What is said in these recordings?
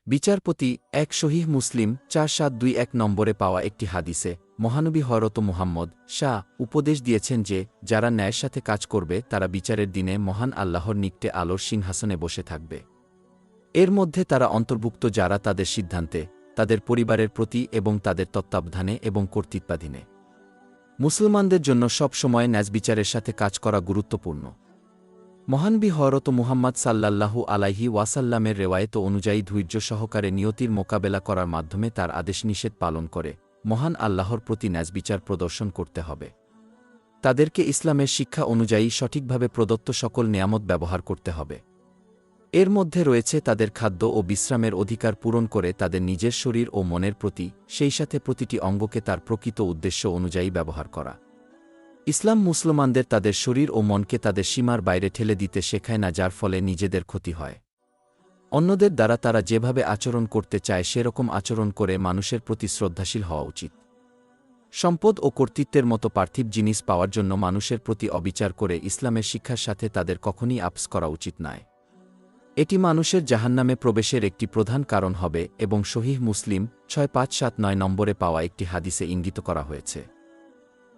বিচারপতি এক সহিহ মুসলিম 4721 নম্বরে পাওয়া একটি হাদিসে মহানবী হযরত মুহাম্মদ শাহ উপদেশ দিয়েছেন যে যারা ন্যায়ের সাথে কাজ করবে তারা বিচারের দিনে মহান আল্লাহর নিকটে আলোর সিংহাসনে বসে থাকবে। এর মধ্যে তারা অন্তর্ভুক্ত যারা তাদের সিদ্ধান্তে, তাদের পরিবারের প্রতি এবং তাদের তত্ত্বাবধানে এবং কর্তৃত্বাধীনে। মুসলমানদের জন্য সব সময় ন্যায় বিচারের সাথে কাজ করা গুরুত্বপূর্ণ। মহানবী হযরত মুহাম্মদ সাল্লাল্লাহু আলাইহি ওয়াসাল্লামের রেওয়ায়েত অনুযায়ী ধৈর্য সহকারে নিয়তির মোকাবেলা করার মাধ্যমে তার আদেশ নিষেধ পালন করে মহান আল্লাহর প্রতি ন্যায় বিচার প্রদর্শন করতে হবে। তাদেরকে ইসলামের শিক্ষা অনুযায়ী সঠিকভাবে প্রদত্ত সকল নেয়ামত ব্যবহার করতে হবে। এর মধ্যে রয়েছে তাদের খাদ্য ও বিশ্রামের অধিকার পূরণ করে তাদের নিজের শরীর ও মনের প্রতি, সেই সাথে প্রতিটি অঙ্গকে তার প্রকৃত উদ্দেশ্য অনুযায়ী ব্যবহার করা। ইসলাম মুসলমানদের তাদের শরীর ও মনকে তাদের সীমার বাইরে ঠেলে দিতে শেখায় না, যার ফলে নিজেদের ক্ষতি হয়। অন্যদের দ্বারা তারা যেভাবে আচরণ করতে চায় সেরকম আচরণ করে মানুষের প্রতি শ্রদ্ধাশীল হওয়া উচিত। সম্পদ ও কর্তৃত্বের মতো পার্থিব জিনিস পাওয়ার জন্য মানুষের প্রতি অবিচার করে ইসলামের শিক্ষার সাথে তাদের কখনই আপস করা উচিত নয়। এটি মানুষের জাহান্নামে প্রবেশের একটি প্রধান কারণ হবে এবং সহিহ মুসলিম 6579 নম্বরে পাওয়া একটি হাদিসে ইঙ্গিত করা হয়েছে।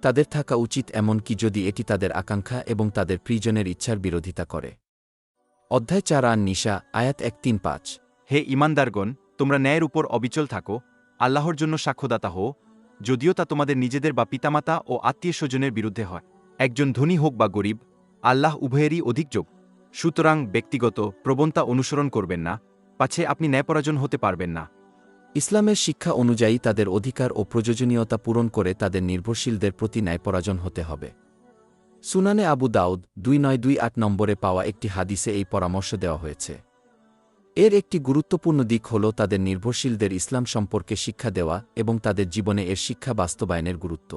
তাদের থাকা উচিত এমনকি যদি এটি তাদের আকাঙ্ক্ষা এবং তাদের প্রিয়জনের ইচ্ছার বিরোধিতা করে। অধ্যায় 4 আন-নিসা আয়াত 135। হে ঈমানদারগণ, তোমরা ন্যায়ের উপর অবিচল থাকো, আল্লাহর জন্য সাক্ষ্যদাতা হও, যদিও তা তোমাদের নিজেদের বা পিতামাতা ও আত্মীয়স্বজনের বিরুদ্ধে হয়। একজন ধনী হোক বা গরিব, আল্লাহ উভয়েরই অধিক যোগ্য। সুতরাং ব্যক্তিগত প্রবণতা অনুসরণ করবেন না, পাছে আপনি ন্যায়পরায়ণ হতে পারবেন না। ইসলামের শিক্ষা অনুযায়ী তাদের অধিকার ও প্রয়োজনীয়তা পূরণ করে তাদের নির্ভরশীলদের প্রতি ন্যায়পরায়ণ হতে হবে। সুনানে আবু দাউদ 2928 নম্বরে পাওয়া একটি হাদিসে এই পরামর্শ দেওয়া হয়েছে। এর একটি গুরুত্বপূর্ণ দিক হল তাদের নির্ভরশীলদের ইসলাম সম্পর্কে শিক্ষা দেওয়া এবং তাদের জীবনে এর শিক্ষা বাস্তবায়নের গুরুত্ব।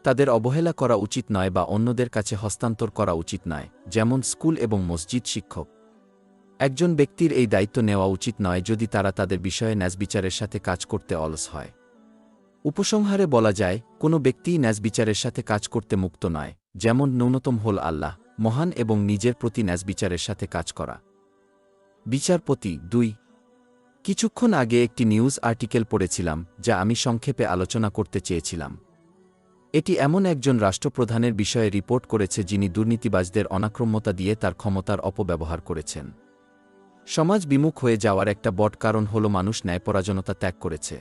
তাদের অবহেলা করা উচিত নয় বা অন্যদের কাছে হস্তান্তর করা উচিত নয়, যেমন স্কুল এবং মসজিদ শিক্ষক। একজন ব্যক্তির এই দায়িত্ব নেওয়া উচিত নয় যদি তারা তাদের বিষয়ে ন্যায় বিচারের সাথে কাজ করতে অলস হয়। উপসংহারে বলা যায়, কোনো ব্যক্তিই ন্যায় বিচারের সাথে কাজ করতে মুক্ত নয়, যেমন ন্যূনতম হল আল্লাহ মহান এবং নিজের প্রতি ন্যায় বিচারের সাথে কাজ করা। বিচারপতি 2। কিছুক্ষণ আগে একটি নিউজ আর্টিকেল পড়েছিলাম যা আমি সংক্ষেপে আলোচনা করতে চেয়েছিলাম। এটি এমন একজন রাষ্ট্রপ্রধানের বিষয়ে রিপোর্ট করেছে যিনি দুর্নীতিবাজদের অনাক্রম্যতা দিয়ে তার ক্ষমতার অপব্যবহার করেছেন। সমাজ বিমুখ হয়ে যাওয়ার একটা বড় কারণ হল মানুষ ন্যায়পরায়ণতা ত্যাগ করেছে।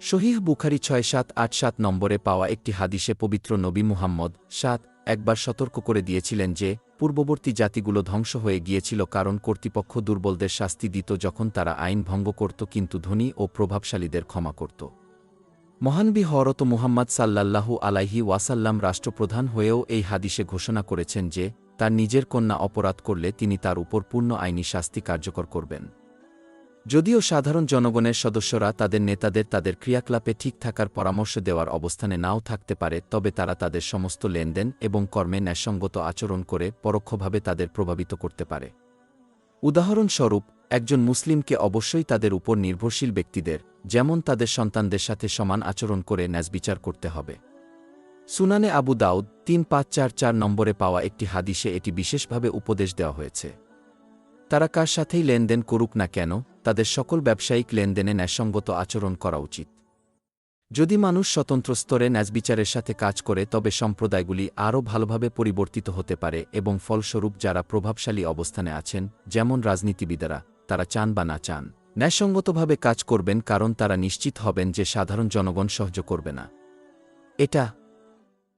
সহিহ বুখারী 6787 নম্বরে পাওয়া একটি হাদিসে পবিত্র নবী মুহাম্মদ একবার সতর্ক করে দিয়েছিলেন যে পূর্ববর্তী জাতিগুলো ধ্বংস হয়ে গিয়েছিল কারণ কর্তৃপক্ষ দুর্বলদের শাস্তি দিত যখন তারা আইন ভঙ্গ করত, কিন্তু ধনী ও প্রভাবশালীদের ক্ষমা করত। মহানবী হযরত মুহাম্মদ সাল্লাল্লাহু আলাইহি ওয়াসাল্লাম রাষ্ট্রপ্রধান হয়েও এই হাদিসে ঘোষণা করেছেন যে তার নিজের কন্যা অপরাধ করলে তিনি তার উপর পূর্ণ আইনি শাস্তি কার্যকর করবেন। যদিও সাধারণ জনগণের সদস্যরা তাদের নেতাদের তাদের ক্রিয়াকলাপে ঠিক থাকার পরামর্শ দেওয়ার অবস্থানে নাও থাকতে পারে, তবে তারা তাদের সমস্ত লেনদেন এবং কর্মে ন্যায়সঙ্গত আচরণ করে পরোক্ষভাবে তাদের প্রভাবিত করতে পারে। উদাহরণস্বরূপ, একজন মুসলিমকে অবশ্যই তাদের উপর নির্ভরশীল ব্যক্তিদের, যেমন তাদের সন্তানদের সাথে সমান আচরণ করে ন্যায় বিচার করতে হবে। সুনানে আবু দাউদ 3544 নম্বরে পাওয়া একটি হাদিসে এটি বিশেষভাবে উপদেশ দেওয়া হয়েছে। তারা কার সাথেই লেনদেন করুক না কেন, তাদের সকল ব্যবসায়িক লেনদেনে ন্যায়সঙ্গত আচরণ করা উচিত। যদি মানুষ স্বতন্ত্র স্তরে ন্যায় বিচারের সাথে কাজ করে তবে সম্প্রদায়গুলি আরও ভালোভাবে পরিবর্তিত হতে পারে এবং ফলস্বরূপ যারা প্রভাবশালী অবস্থানে আছেন, যেমন রাজনীতিবিদেরা, তারা চান বা না চান, ন্যায়সঙ্গতভাবে কাজ করবেন কারণ তারা নিশ্চিত হবেন যে সাধারণ জনগণ সহ্য করবে না। এটা